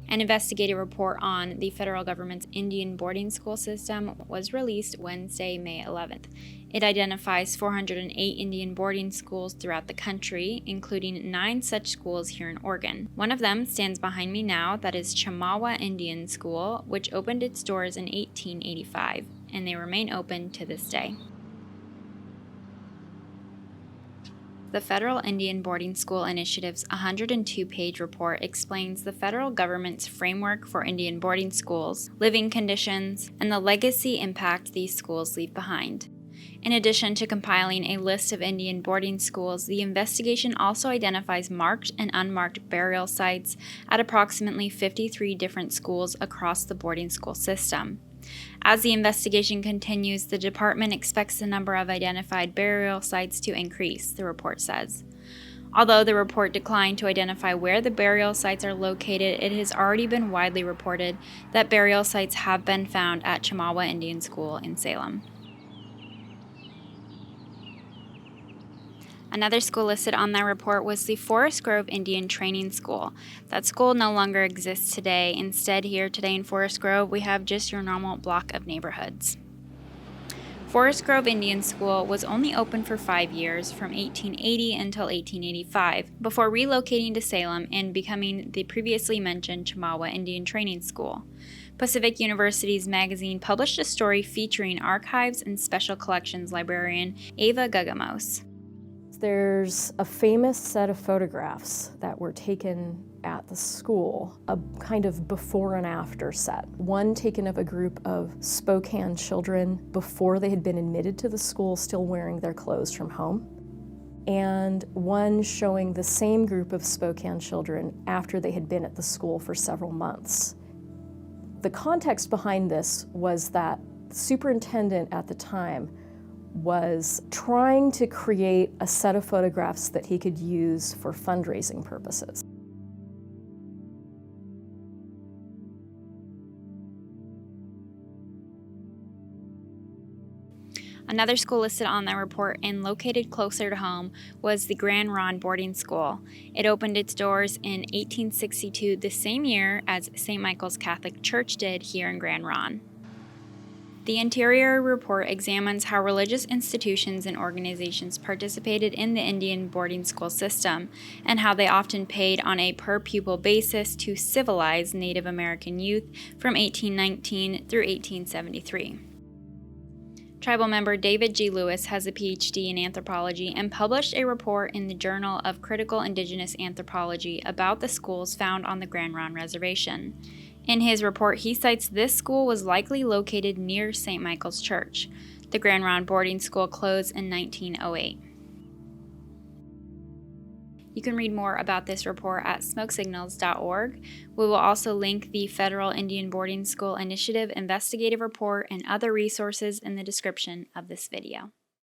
An investigative report on the federal government's Indian boarding school system was released Wednesday, May 11th. It identifies 408 Indian boarding schools throughout the country, including 9 such schools here in Oregon. One of them stands behind me now, that is Chemawa Indian School, which opened its doors in 1885, and they remain open to this day. The Federal Indian Boarding School Initiative's 102-page report explains the federal government's framework for Indian boarding schools, living conditions, and the legacy impact these schools leave behind. In addition to compiling a list of Indian boarding schools, the investigation also identifies marked and unmarked burial sites at approximately 53 different schools across the boarding school system. As the investigation continues, the department expects the number of identified burial sites to increase, the report says. Although the report declined to identify where the burial sites are located, it has already been widely reported that burial sites have been found at Chemawa Indian School in Salem. Another school listed on that report was the Forest Grove Indian Training School. That school no longer exists today. Instead, here today in Forest Grove, we have just your normal block of neighborhoods. Forest Grove Indian School was only open for 5 years, from 1880 until 1885, before relocating to Salem and becoming the previously mentioned Chemawa Indian Training School. Pacific University's magazine published a story featuring archives and special collections librarian Ava Gugamos. There's a famous set of photographs that were taken at the school, a kind of before and after set. One taken of a group of Spokane children before they had been admitted to the school, still wearing their clothes from home, and one showing the same group of Spokane children after they had been at the school for several months. The context behind this was that the superintendent at the time was trying to create a set of photographs that he could use for fundraising purposes. Another school listed on that report and located closer to home was the Ronde boarding school. It opened its doors in 1862, the same year as St. Michael's Catholic Church did here in Ronde. The Interior Report examines how religious institutions and organizations participated in the Indian boarding school system and how they often paid on a per-pupil basis to civilize Native American youth from 1819 through 1873. Tribal member David G. Lewis has a PhD in anthropology and published a report in the Journal of Critical Indigenous Anthropology about the schools found on the Ronde Reservation. In his report, he cites this school was likely located near St. Michael's Church. The Ronde boarding school closed in 1908. You can read more about this report at smokesignals.org. We will also link the Federal Indian Boarding School Initiative investigative report and other resources in the description of this video.